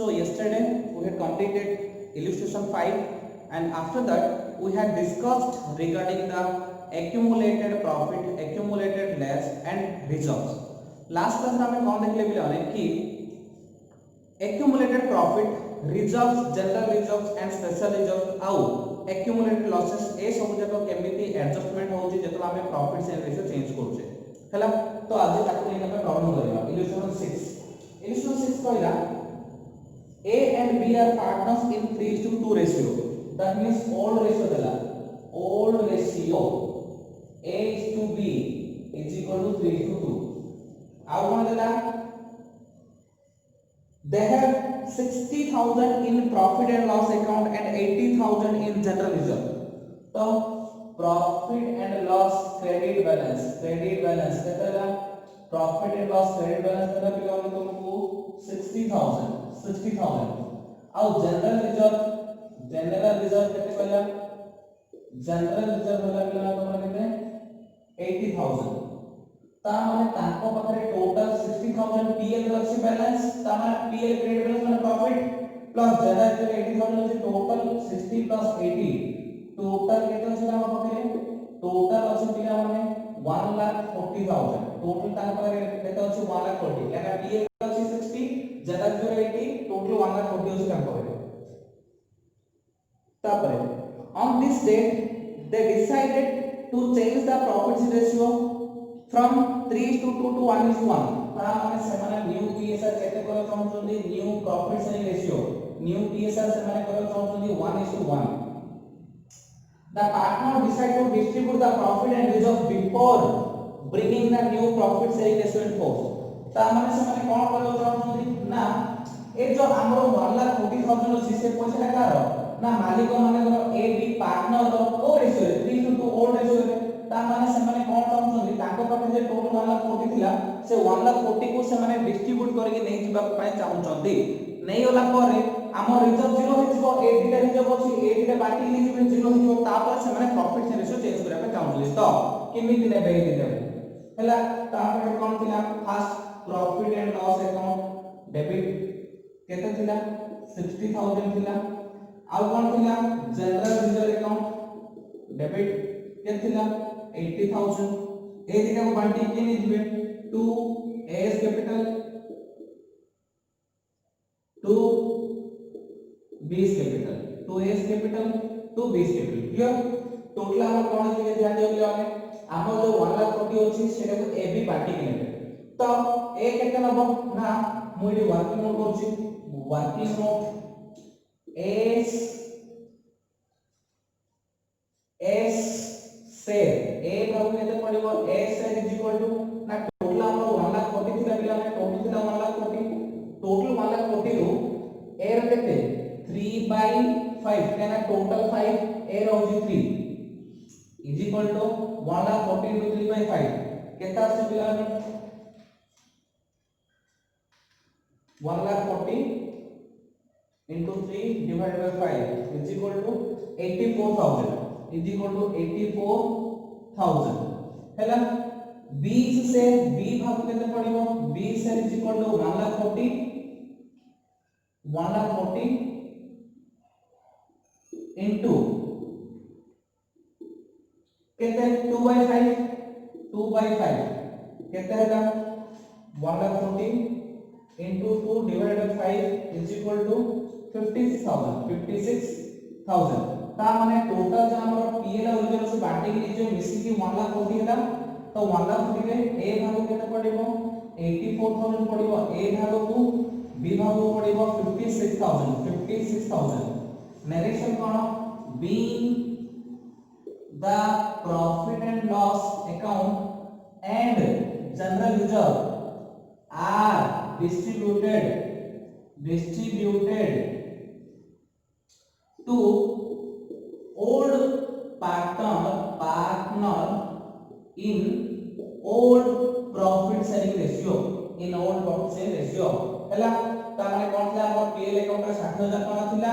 So yesterday we had completed illustration 5, and after that we had discussed regarding the accumulated profit, accumulated loss and reserves. Last class में हमें कौन देखले बिले कि accumulated profit, reserves, general reserves and special reserves आउ accumulated losses ए सब जाक केमिति एडजस्टमेंट होउची जेतला हमें प्रॉफिट एंड रेशियो चेंज करछे हला। तो आज ताको लेके हमें प्रॉब्लम करबा इलस्ट्रेशन 6। इलस्ट्रेशन 6 कहला A and B are partners in 3:2 ratio. That means old ratio dela, old ratio A is to B is equal to 3:2. How one dela? They have 60,000 in profit and loss account and 80,000 in general reserve. So profit and loss credit balance कितना? Profit and loss credit balance कितना belong तुमको 60,000 और general reserve कितने कहला? General reserve होला belong तुमरा कितने 80,000। ता माने ताको पाखरे टोटल 60,000 पीएल रे अछि बैलेंस, ता माने पीएल क्रेडिट बैलेंस माने प्रॉफिट प्लस जनरल रिजर्व 80,000 अछि टोटल 60 प्लस 80 टोटल केते अछि हम पाखरे? टोटल अछि पिला माने 1,40,000 टोटल ताको पाखरे केते अछि 1,40,000 काना पीएल अछि 60 जनरल रिजर्व 80 टोटल 1,40,000 अछि ताको पाखरे। तापरे on this date they decided to change the profit ratio from 3:2 to 1:1 ता माने सेमाने न्यू पीएसआर केते कर चाहउछन्ती new profit sharing ratio new PSR सेमाने कर चाहउछन्ती 1:1। The partner decide to distribute the profit and reserve before bringing the new profit sharing ratio in force। ता माने सेमाने कोन कर चाहउछन्ती ना ए जो हमरो 1,40,000 अछि से पैसा कार ना मालिक माने ए बी पार्टनर ओ रेशियो 3:2 ओल्ड रेशियो ता माने सेमाने कोन चाहउछन्ती ताको पाखे जे टोटल 1,40,000 थिला से 1,40,000 को सेमाने डिस्ट्रीब्यूट करके नै जिबा पय चाहउछन्ती। नै होला परे हमर रिजर्व 0 हो जिवो ए दिटा रिजर्व अछि ए दिटा बाकी नै जिवो 0 हो जिवो ता पर सेमाने प्रॉफिट से रेशियो चेंज करा पे चाहउछन्ती। तो केमिति नै बे दिटा हला ता पर कोन थिला first profit and loss account debit केते थिला 60,000 थिला आउ कोन थिला जनरल रिजर्व अकाउंट डेबिट केते थिला 80,000 ए दिटा को बांटी के नै दिबे to S capital to B's capital to S capital to B's capital clear. Total हम कोन दिके ध्यान देबले आमे हमर जो 1,40,000 अछि सेटा को ए बी बांटी के नेबे तो ए केते नबो ना मुई वर्किंग नोट करछि वर्किंग नोट एस शेयर ए भाग केते पडिबो S share is equal to ना टोटल हमर 1,40,000 थिला बिला टोटल थिला 1,40,000 टोटल 1,40,000 रो ए रे केते 3/5 केना टोटल 5 ए रहउजी 3 इज इक्वल टू 1,40,000 into 3/5 केता आसे बिला 1,40,000 into 3 divided by 5 is equal to 84,000 is equal to 84,000 हैला 20 से b भाग केते पडिबो 20 से is equal to 1,40,000 into केते 2/5 केते हैला 1,40,000 into 2 divided by 5 is equal to 56,000 ता माने टोटल जो हमर पीएल और रिजर्व से बांटी के जो मिसी की 1,40,000 हेला तो 1,40,000 रे ए भाग केते पडिबो 84,000 पडिबो ए भाग को बी भाग को पडिबो 56,000 narration cone being the profit and loss account and general reserve are distributed to old partner in old profit sharing ratio हैला ता माने कोन थिला हमर पीएल अकाउंट रे 60,000 टका थिला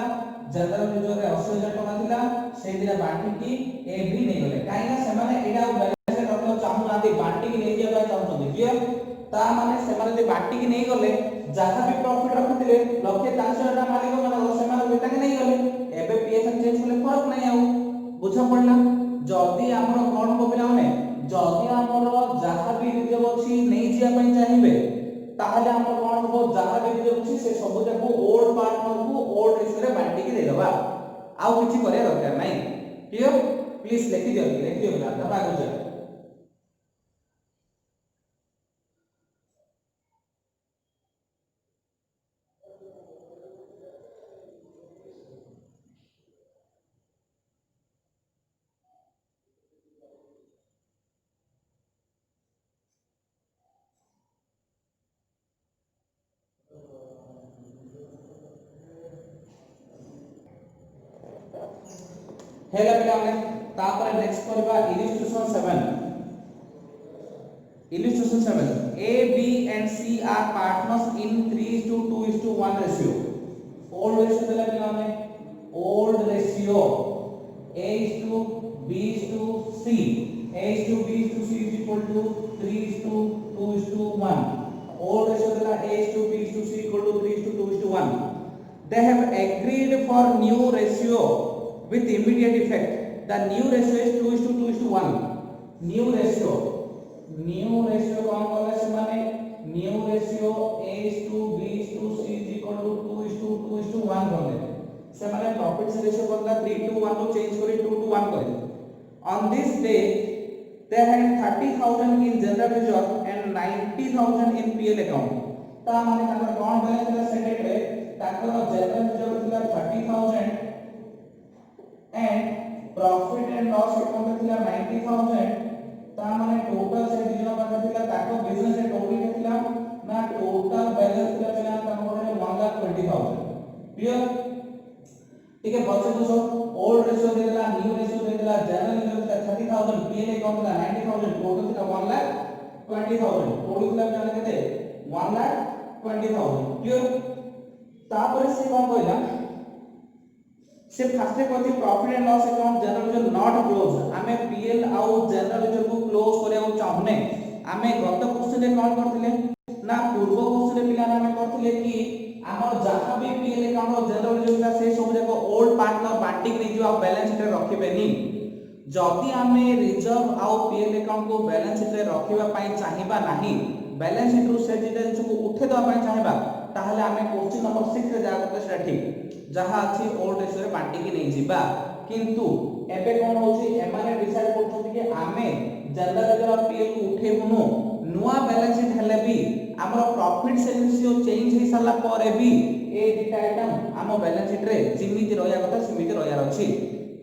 जनरल रिजर्व रे 80,000 टका थिला से दिना बांटी की ए भी नै गले काईना से माने एडा बैलेंस रखलो चाहू नांती बांटी की नै जेबा चाहू क्लियर ता माने से माने जे बांटी की नै गले जहां भी प्रॉफिट रखिथिले लक्षे 40 टा मालिक माने से माने बेटा के नहीं गले एबे पीएफएम चेंज करले फरक नहीं आउ बुझा पड़ला जदी हमर कोन को पिला माने जदी हमर जहां भी रिजर्व अछि नहीं जिया पई चाहिबे ताहले हमर कोन हो जहां भी रिजर्व अछि से सब जाको ओल्ड पार्टनर को ओल्ड रेशियो रे बांटी के दे दबा आउ किछि करे दरकार नहीं क्लियर प्लीज लिखि दियो बिला दबा को जा हेला पिला माने तापर नेक्स्ट करबा illustration 7 A B and C are partners in 3:2:1 ratio old ratio देला पिला माने old ratio A:B:C A:B:C is equal to 3:2:1 old ratio देला A:B:C equal to 3:2:1 they have agreed for new ratio with immediate effect. The new ratio is 2:2:1. New ratio कौन बोला से माने new ratio A:B:C is equal to 2:2:1 बोले से माने profit ratio बदला 3:1 को चेंज करी 2:1 करे on this day they had 30,000 in general reserve and 90,000 in PL account ता माने ताकर कौन बैलेंस था से डेट रे ताकर जनरल रिजर्व थिला 30,000 and profit and loss account थिला 90,000 ता माने टोटल से दिनो पाखा थिला ताको बिजनेस रे टोटल थिला ना टोटल बैलेंस थिला पिला ताको 1,20,000 क्लियर ठीक है बच्चे दोस्तों ओल्ड रेशियो दे देला न्यू रेशियो दे देला जनरल रिजर्व था 30,000 पीएल अकाउंट था 90,000 टोटल थिला 1,20,000 टोटल थिला जाने केते 1,20,000 क्लियर तापर से कोन कहला से फर्स्ट कथि profit and loss account general reserve not close हमें पीएल आउ जनरल रिजर्व को क्लोज करिया चाहने हमें गत क्वेश्चन रे कोन करथिले ना पूर्व क्वेश्चन रे पिला हमें करथिले कि हमर जहां भी पीएल अकाउंट और जनरल रिजर्व था से सब जाको ओल्ड पार्टनर बांटी के जो बैलेंस शीट रे रखिबेनी जदी हमें रिजर्व आउ पीएल अकाउंट को बैलेंस शीट रे रखिबा पई चाहिबा नाही बैलेंस शीट रु से डिटेल्स को उठे दवा पई चाहिबा ताहले हमें क्वेश्चन नंबर 6 रे जा करते सेटा ठीक जहां अछि ओल्ड रेशियो रे बांटी के नहीं जिबा किंतु एबे कोन होछि एमाने डिसाइड करछथि कि आमे जनरल रिजर्व पीएल को उठेबुनु नुवा बैलेंस शीट हेले भी हमर प्रॉफिट रेशियो चेंज हे साला परे भी ए दिटा आइटम हम बैलेंस शीट रे जिमिति रहया कथा सिमिति रहया अछि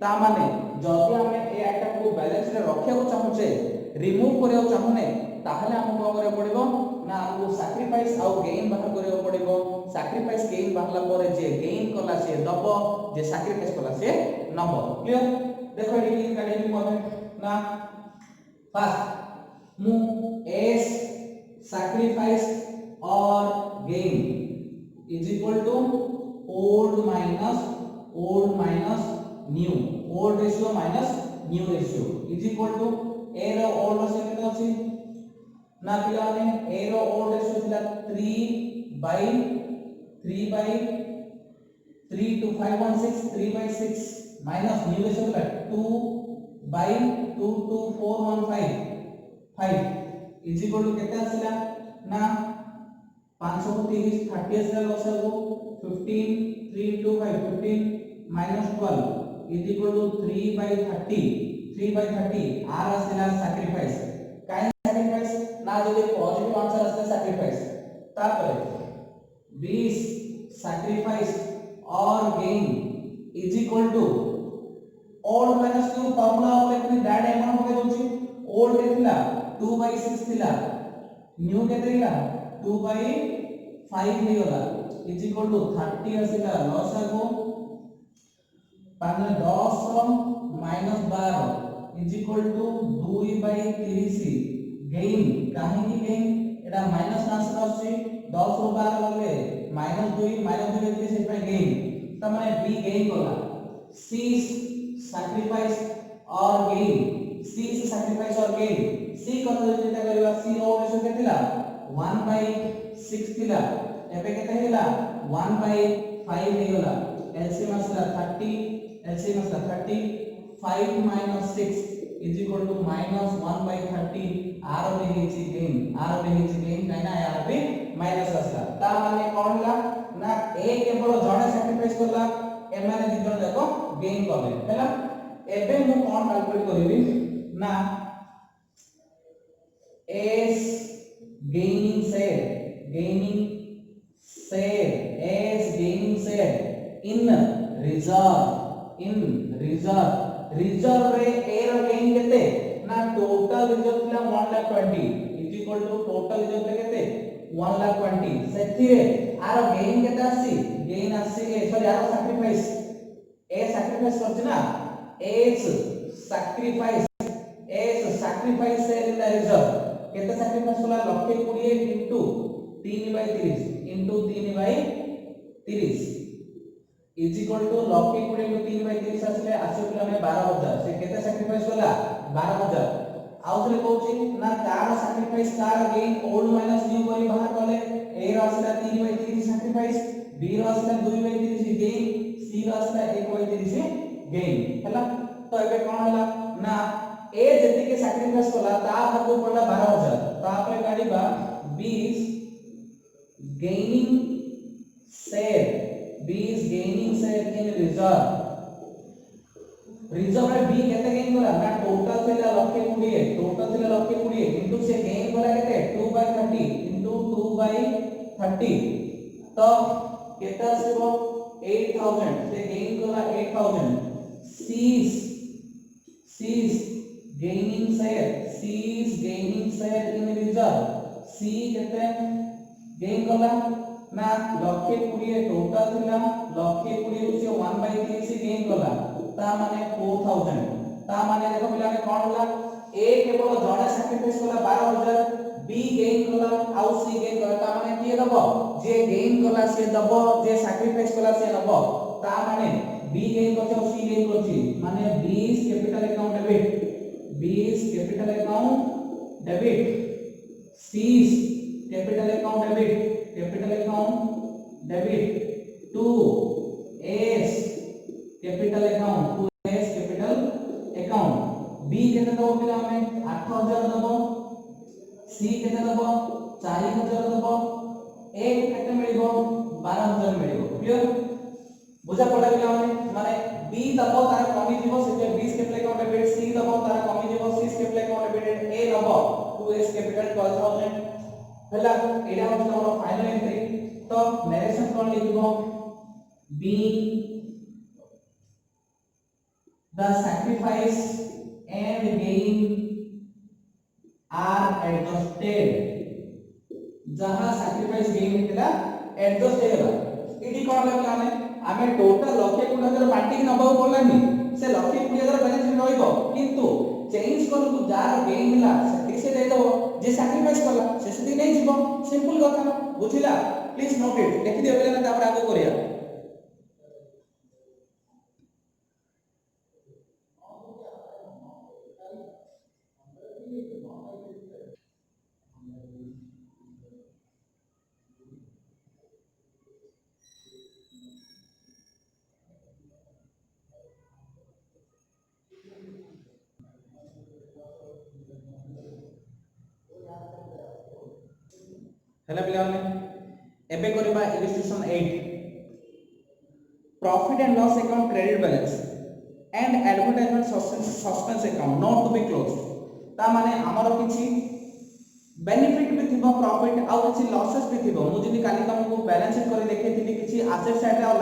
ता माने जदी हमें ए आइटम को बैलेंस शीट रे रखिया को चाहूचे रिमूव करिया चाहूने ताहले हमको करे पड़िबो ना हमको सैक्रिफाइस आउ गेन बाहर करिया पड़िबो सैक्रिफाइस गेन बाहरला परे जे गेन कला से दबो जे सैक्रिफाइस कला से नबो क्लियर देखो एडी काढेनी मोने ना फर्स्ट मु एस सैक्रिफाइस और gain is equal to old minus new old ratio minus new ratio is equal to ए रो ओल्ड रेशियो केते अछि ना पिला ने ए रो ओल्ड रेशियो थिला 3/2516 माइनस न्यू रेशियो थिला 2/22415 इज इक्वल टू केते आसिला ना 530 30 आसिला लसगु 15 3 into 5 15 minus 12 is equal to 3/30 r आसिला sacrifice काई सैक्रिफाइस ना जदि पॉजिटिव आंसर आसे सैक्रिफाइस तापर 20 सैक्रिफाइस और gain is equal to old minus new formula अपने अपनी डाड अमाउंट के दोची ओल्ड केतिला 2/6 थिला न्यू केतिला 2/5 हे गला इज इक्वल टू 30 आसिला लसगु 10 minus 12 is equal to 2/30 gain काहे की गेन एटा माइनस आंसर आसी 10 रो 12 गले -2 30 से पे गेन त माने बी गेन कोला सी सैक्रिफाइस और गेन सी सैक्रिफाइस और गेन सी कत चिंता करबा सी रो रेशियो केतिला 1/6 थिला एबे केते हेला 1/5 हे गेला एलसीएम आसला 30 एलसीएम आसला 30 5 - 6 इज इक्वल टू -1/30 आर बे हेची गेन काइना आर बे माइनस आसला ता माने कोन ला ना ए केवल जणे सैक्रिफाइस करला ए माने दी जण देखो गेन करले हैला एबे मु कोन कैलकुलेट करबी ना S gaining share as gaining share in reserve रे a रो gain केते ना total reserve थिला 120 is equal to total reserve केते 120 सेथि रे आरो gain केते आसी gain आसी ए सॉरी आरो sacrifice a sacrifice करछ ना as sacrifice share in the reserve केते sacrifice होला 120 into 3/30 into 3/30 is equal to 120 into 3/30 आसले आसे हमें 12000 से केते sacrifice होला 12000 आउथले कहूची ना car sacrifice car gain old minus new करी बाहर करले a रो आसला 3/30 sacrifice b रो आसला 2/30 गेन c रो आसला 1/30 गेन हला तो एबे कोन हला ना ए जति के सैक्रिफाइस कोला ता भागु पड़ला 12000 ता पे गाड़ीबा 20 गेनिंग शेयर इन रिजर्व रे बी केते गेन कोला ना टोटल थिला 120 इनटू से गेन कोला केते 2/30 इनटू 2/30 तो केते आसीबो 8000 से gain Cola 8000 C is gaining share in reserve C केते गेन कोला ना 120 टोटल थिला 120 से 1/30 गेन कोला ता माने 4000 ता माने देखो पिला ने कोन होला a केवल जणे sacrifice Cola 12000 b gain Cola आउ c गेन कोला ता माने किए दबो जे गेन कोला से दबो जे सैक्रिफाइस कोला से दबो ता माने b गेन करछो c गेन करछि माने 20 capital account debit c capital account debit to s capital account b केते दबो पिला हमें 8000 दबो c केते दबो 4000 दबो a केते मिलिबो 12000 मिलिबो क्लियर बुझा पड़ा पिला माने b दबो तार कमी जीवो से 20 कैपिटल अकाउंट डेबिट c दबो तार कमी जीवो 30 कैपिटल अकाउंट डेबिट a दबो 2s कैपिटल 12000 हला एडा होछ हमर फाइनल एंट्री तो नरेशन कोन लिखबो being the sacrifice and gain are adjusted जहां sacrifice gain हेला एडजस्ट हेला इडी कोन लागलाने आमे टोटल 120,000 बांटी नबाउ बोलानी से 120,000 बैलेंस में रहइबो किंतु चेंज करु जार गेन हिला सेठी से दे दो जे सैक्रिफाइस करला से सेठी नै जीवो सिंपल कथा बुझिला प्लीज नोट इट लिखि दियो बेला तापर आगो करिया हेला पिलाने एबे करबा illustration 8 profit and loss account credit balance and advertisement suspense account not to be closed ता माने हमर किछि बेनिफिट भी थिबो प्रॉफिट आ किछि लॉसेस भी थिबो मु जदी काली तुमको बैलेंस शीट करी देखैथिली किछि एसेट साइड और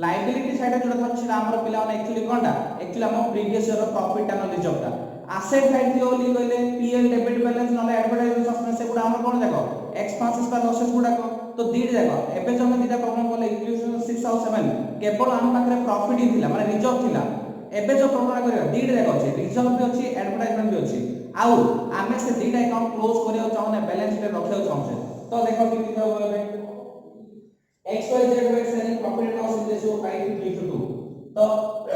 लायबिलिटी साइड जोटा अछि हमर पिला ने एक्चुअली कोनटा एक्चुअली हम प्रीवियस ईयर प्रॉफिट एनालिसिस जोटा एसेट साइड थियो ओली कहले पीएल डेबिट बैलेंस नले एडवर्टाइजमेंट सस्पेंस से गुडा हमर कोन देखो एक्सपेंसेस का लॉसेस गुडा को तो दीड देखो एबे जो हम दिटा प्रॉब्लम बोले इक्वेशन 6 और 7 केवल हम पाखरे प्रॉफिट ही थिला माने रिजर्व थिला एबे जो प्रॉब्लम करियो दीड देखो अछि रिजर्व भी अछि एडवर्टाइजमेंट भी अछि आउ आमे से दीटा अकाउंट क्लोज करियो चाहने बैलेंस शीट रखियो चाहने तो देखो कि लिखा हुआ है XYZ were selling profit and loss in the ratio 5:3:2 तो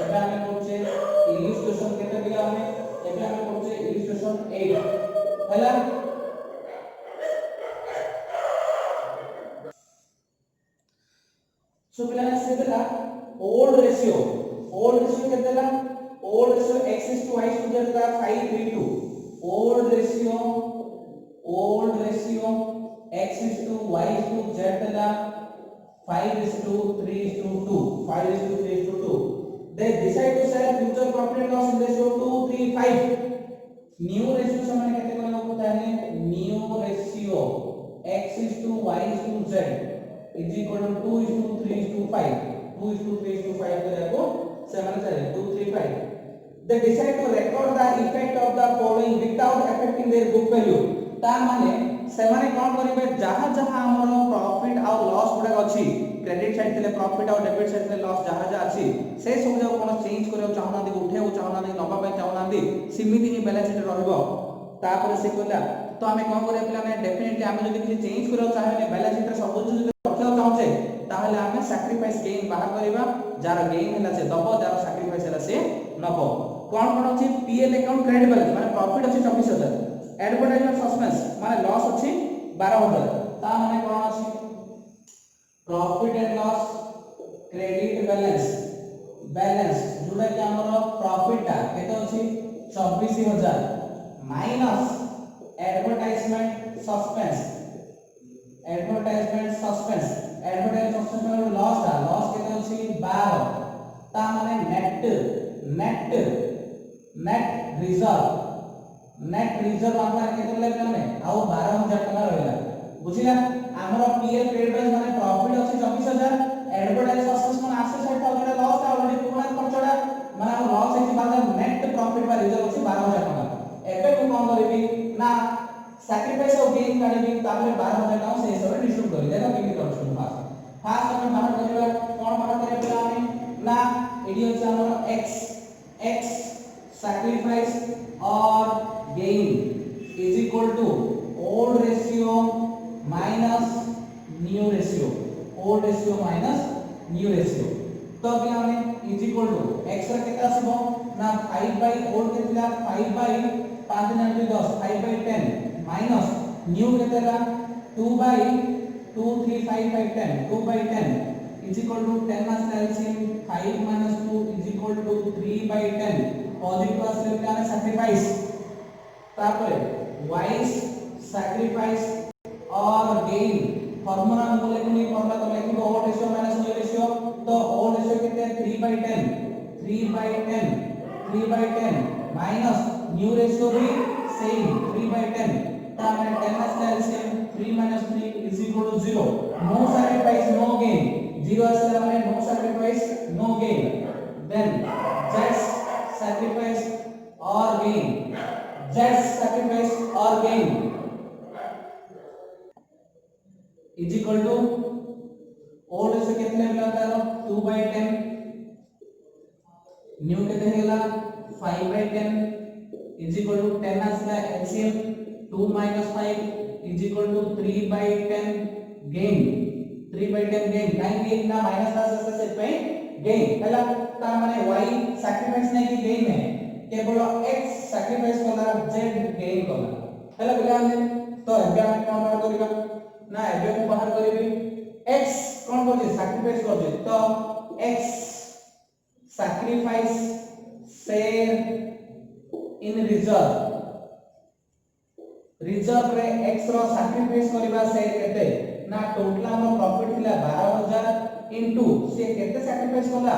एबे हमें कोचे इलस्ट्रेशन केते दिला हमें एबे हमें कोचे इलस्ट्रेशन 8 हला सो पिलाने से देला ओल्ड रेशियो के देला old ratio x is to y is to z देला 5:3:2 old ratio x is to y is to z देला 5:3:2 5:3:2 they decide to sell future profit and loss in ratio 2:3:5 new ratio से मैंने कहते हैं लोग बताने new ratio x is to y is to z is equal to 2:3:5 2:3:5 करे को से मैंने चले 2:3:5 they decide to record the effect of the following without affecting their book value ता माने से माने कोन करिवे जहां जहां हमरो प्रॉफिट और लॉस गुडा अछि क्रेडिट साइड थिले प्रॉफिट और डेबिट साइड थिले लॉस जहां जहां अछि से सब जो कोन चेंज करियो चाहना दि उठेउ चाहना दि नबा पे चाहना दि सिमिति ही बैलेंस शीट रहबो तापर से कहला तो हमें कोन करे पिला ने डेफिनेटली हमें जदि किछि चेंज करियो चाहे बैलेंस शीट रे सब जो जदि रखियो चाहछे ताहले हमें सैक्रिफाइस गेन बाहर करबा जार गेन हैला से दबो जार सैक्रिफाइस हैला से नबो कोन कोन अछि पीएल अकाउंट क्रेडिट बैलेंस माने प्रॉफिट अछि 24000 एडवर्टाइजमेंट सस्पेंस माने लॉस अछि 12000 ता माने कोन अछि profit and loss credit balance जोटा कि हमर प्रॉफिट ता केते अछि 24000 माइनस एडवर्टाइजमेंट सस्पेंस माने लॉस केते अछि 12 ता माने नेट रिजर्व आंसर केते लेबे हमें आउ 12000 टका रहला बुझिला हमर पीएल क्रेडिट बैलेंस माने प्रॉफिट अछि 24000 एडवर्टाइज सस्पेंस माने आसे साइड ऑलरेडी लॉस ता ऑलरेडी पुराना खर्चडा माने लॉस अछि बाद नेट प्रॉफिट बा रिजर्व अछि 12000 टका एबे को कोन करबी ना सैक्रिफाइस ऑफ गेन काढबी तापर 12000 टका से हिसाब रे डिस्ट्रीब्यूट करी देखो केमि करछन फास्ट हमें बाहर करबा कोन बाहर करबा हमें ना एडी अछि हमर x sacrifice or gain is equal to old ratio minus new ratio तो अभी हमने is equal to x रा केता आसीबो ना 5 by old केतला 5 by 5 9 10 5 by 10 minus new केतला 2 by 2 3 5 by 10 2 by 10 is equal to 10 minus LCM 5 minus 2 is equal to 3 by 10 positive आसले क्या sacrifice तापर wise sacrifice और gain formula हम बोले कि फार्मूला तो लिखिबो old ratio minus new ratio तो ओल्ड रेशियो कितने 3 by 10 माइनस न्यू रेशियो भी सेम 3 by 10 ता मैंने 10 minus LCM 3 minus 3 is equal to 0 no sacrifice no gain 0 आसले मैंने no sacrifice no gain then just sacrifice or gain is equal to old से कितने मिला था 2 by 10 new कितने मिला 5 by 10 is equal to 10 असला LCM 2 minus 5 is equal to 3 by 10 gain 3 by 10 gain 9 ना माइनस आसला से पे गेन पहला ता माने y सैक्रिफाइस नहीं की गेन है केवल x सैक्रिफाइस कला z गेन कला पहला बिला ने तो एबे हम कोन बाहर करिबा ना एबे हम बाहर करिबी x कोन करजे सैक्रिफाइस करजे तो x sacrifice share in reserve रे x रो सैक्रिफाइस करबा शेयर केते ना टोटल हम प्रॉफिट थिला 12000 into से केते सैक्रिफाइस कला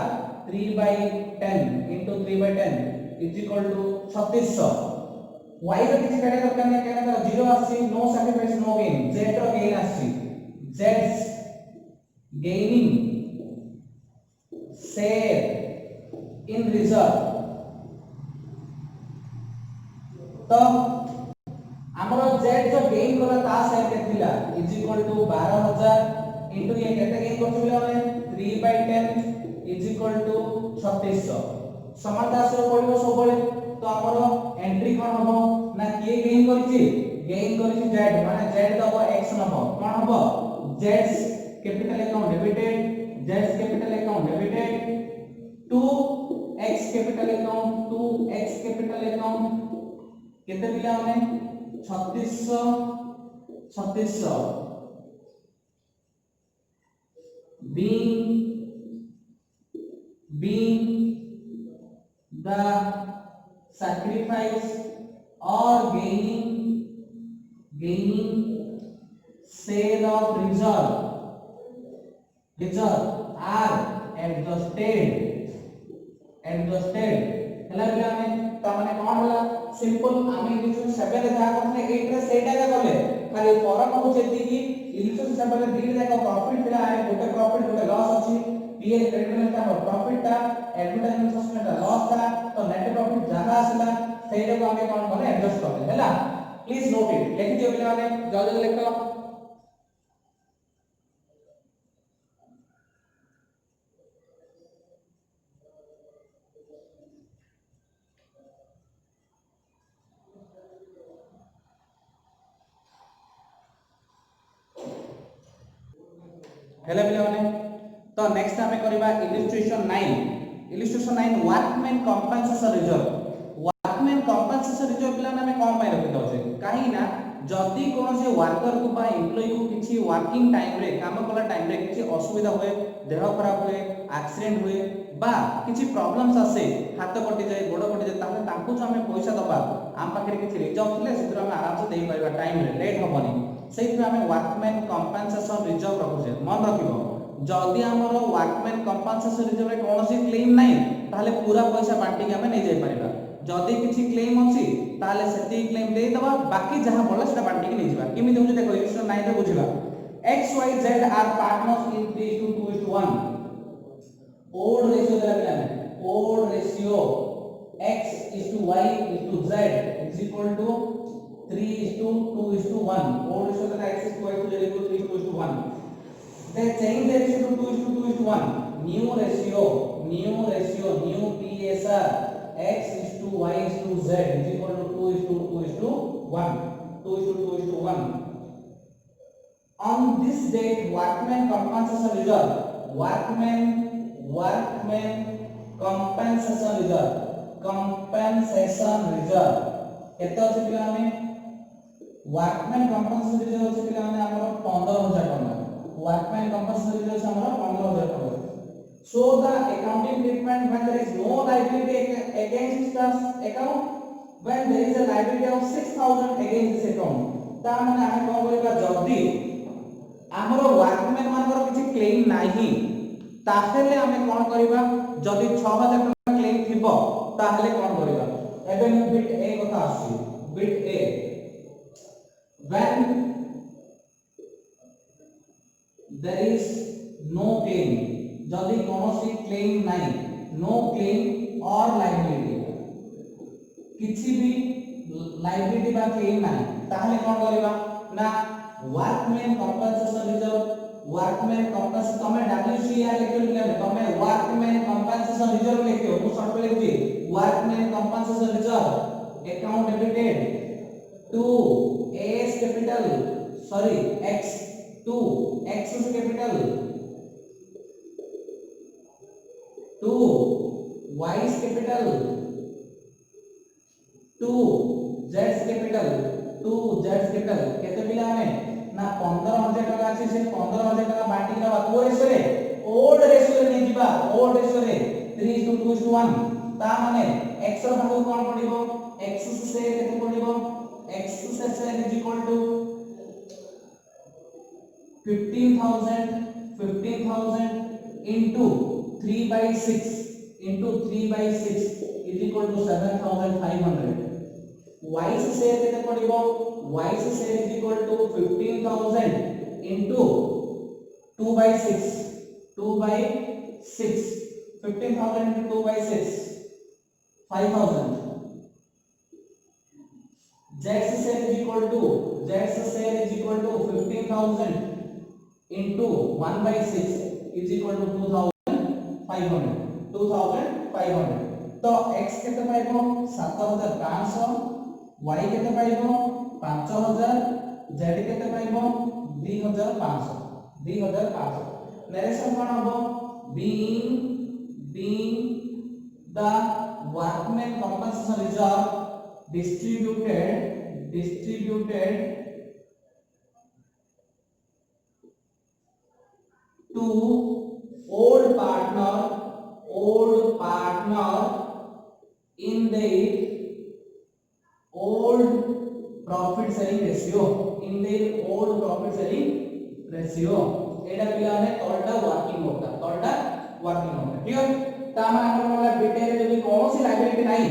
3 by 10 into 3 by 10 is equal to 3600 y रो किछि करे दरकार नै केना कर 0 आसी no sacrifice no gain z रो गेन आसी z gaining share in reserve तो हमरो z जो गेन कला ता शेयर के थिला is equal to 12000 into ये केते गेन करछु बिला हमें 3 by 10 is equal to 3600 समानता से पड़िबो सब बळे तो हमरो एंट्री कोन हबो ना के गेन करछि z माने z दबो x नबो कोन हबो z capital account debited to x capital account केते बिला हमें 3600 being the sacrifice or gaining share of reserve are adjusted ହେଲା ପିଲାମାନେ ତ ମାନେ କଣ ହେଲା सिंपल आमे इक्वेशन 7 रे जा करने 8 रे सेटा का करले खाली फरक हो जेती कि इक्वेशन 7 रे दी जाका प्रॉफिट थिला आए गोटे प्रॉफिट गोटे लॉस अछि पीएल क्रेडिट ता प्रॉफिट ता एडवर्टाइजमेंट सस्पेंड ता लॉस ता तो नेट प्रॉफिट जहां आसला सेटा को आमे कोन करे एडजस्ट करले हैला प्लीज नोट इट लिख दियो पिला माने जल्दी लिख लो हेले पिला माने तो नेक्स्ट हमें करबा इलस्ट्रेशन 9 वर्कमैन कंपनसेशन रिजर्व पिला हमें कौन पाई रखि दउछे काहे ना जदी कोन से वर्कर को बा एम्प्लॉय को किछि वर्किंग टाइम रे काम कला टाइम रे किछि असुविधा होए देह खराब होए एक्सीडेंट होए बा किछि प्रॉब्लम्स आसे हाथ कटि जाए गोड़ कटि जाए ताहे तांको जो हमें पैसा दबा आम पाखरे किछि रिजर्व थिले सेतिर हम आराम से देई परबा टाइम रे लेट होबनी सेतिर हमें वर्कमैन कंपनसेशन रिजर्व रखुछे मन रखिबो जदी हमर वर्कमैन कंपनसेशन रिजर्व रे कोनोसी क्लेम नाही ताले पूरा पैसा बांटी के हमें नै जाय परबा जदी किछि क्लेम अछि ताले सेति क्लेम दे दबा बाकी जहां बोला सेटा बांटी के नै जिबा किमि देउ देखो इक्वेशन 9 रे बुझिबा x y z are partners in 3:2:1 old ratio देला पिलाने old ratio x y z is equal to 3:2:1 old ratio देला x y z 3:2:1 they change the ratio to 2:2:1 new ratio new PSR x is to y is to z is equal to 2:2:1 2:2:1 on this date workman compensation reserve केते अछि पिला हमें workman compensation reserve अछि पिला हमें हमर 15000 टका workman compensation reserve हमर 15000 टका so the accounting treatment when there is no liability against this account when there is a liability of 6000 against this account ता माने हम कोन करबा जल्दी हमर वर्कमैन मानकर किछि क्लेम नाही ताहेले हमें कोन करबा जदी 6000 टका क्लेम थिबो ताहेले कोन करबा एबे मु बिट ए कथा आसी bit A when there is no claim जदी कोनोसी क्लेम नाही नो क्लेम और लायबिलिटी किछि भी लायबिलिटी बा क्लेम नाही ताहले कोन करबा ना workman compensation reserve workman compensation तमे WCR लिखियो लिखले तमे वर्कमैन कंपनसेशन रिजर्व लिखियो मु शॉर्ट में लिख दी workman compensation reserve account debited to S capital sorry x to x capital to y's capital to z's capital केते पिला हमें ना 15000 टका अछि से 15000 टका बांटी दबा को रेशियो रे ओल्ड रेशियो रे नै जिबा ओल्ड रेशियो रे 3:2:1 ता माने x रो भाग कोन पडिबो x से केते पडिबो x से is equal to 15000 into 3/6 is equal to 7500 y से केते पडिबो y से is equal to 15000 into 2/6 15,000 into 2/6 5,000 z से is equal to 15,000 into 1/6 is equal to 2500 तो x केते पाइबो 7500 y केते पाइबो 5000 z केते पाइबो 2500 नरेशन कोन हबो being the workman compensation reserve distributed to ratio एटा पिला ने तळटा वर्किंग मोडटा क्लियर ता माने हमर वाला बीटे रे जदी कोनोसी लायबिलिटी नाही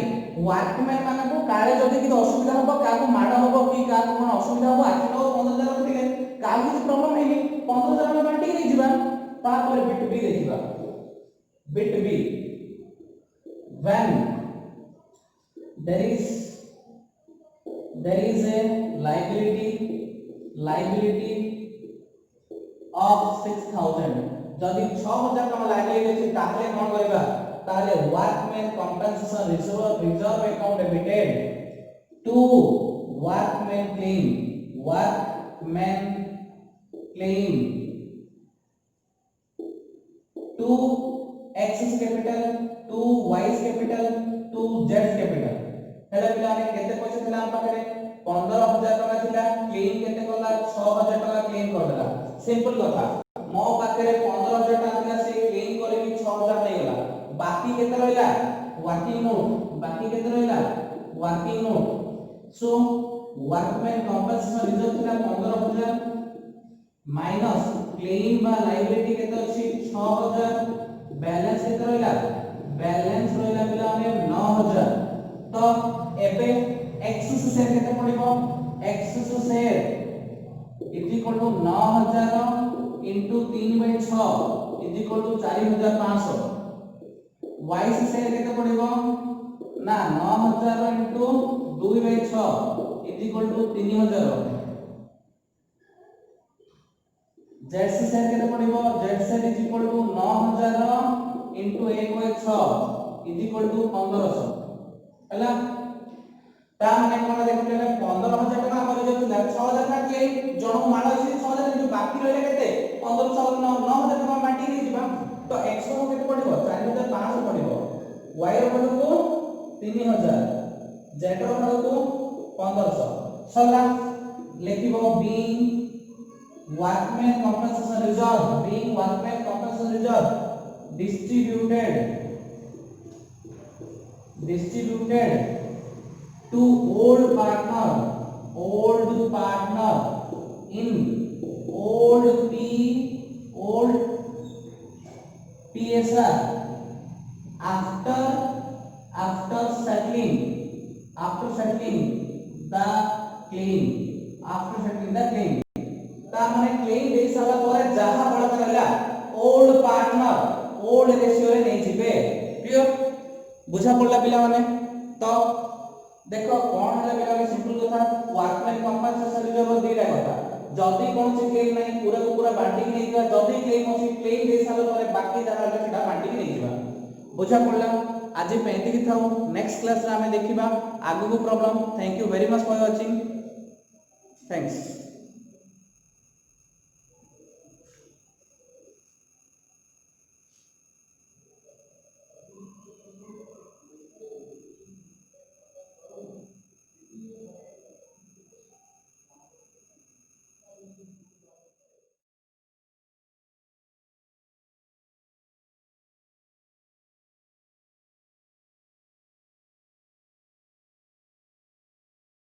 वर्कमैन माने को काळे जदी कि असुविधा होबो का को माड होबो कि का को कोन असुविधा होबो आखि तो 15000 रखिले का को प्रॉब्लम हेनी 15000 में बांटी नै जिबा ता पर बिट बी देखिबा बिट B when there is a liability of 6000 जदि 6000 टका लायबिलिटी अछि ताहले कोन करबा ताहले workman compensation reserve account debited to workman claim to X capital to Y capital to Z capital हेला पिला ने केते पैसा थिला हम पाखरे 15000 टका थिला क्लेम केते करला 6000 टका क्लेम करला सिंपल कथा मो पाखरे 15000 टका थिला से क्लेम करबी 6000 नै गेला बाकी केते रहला वर्किंग नोट सो वर्कमैन कंपनसेशन रिजर्व थिला 15000 माइनस क्लेम बा लायबिलिटी केते अछि 6000 बैलेंस केते रहला पिला ने 9000 तो एबे x शेयर केते पड़िबो x share is equal to 9000 into 3/6 is equal to 4500 y share केते पड़िबो ना 9000 into 2/6 is equal to 3000 z share केते पड़िबो z share is equal to 9000 into 1/6 is equal to 1500 हला ता माने कोन देखले 15000 टका हमर जो 6000 टका के जणो माड अछि 6000 जो बाकी रहले केते 1500 9000 टका माटी नै जिबा तो x को केते पड़िबो 4500 पड़िबो y रो पड़िबो 3000 z रो पड़िबो 1500 सला लेखिबो being workman compensation reserve distributed to old partner in old PSR after settling the claim ता माने क्लेम दे साला पर जहा बड़ा रहला ओल्ड रेशियो रे नै जिबे क्लियर बुझा पड़ला पिला माने तो देखो कोन हला पिला के सिंपल कथा वर्कमैन कंपनसेशन रिजर्व दीटा कथा जदी कोन से क्लेम नै पूरा बांटी नै दिया जदी क्लेम अछि क्लेम दे साला पर बाकी जहा रहला सेटा बांटी नै दिबा बुझा पड़ला आज पेंटी की थाउ नेक्स्ट क्लास रे हमें देखिबा आगु को problem thank you very much for watching thanks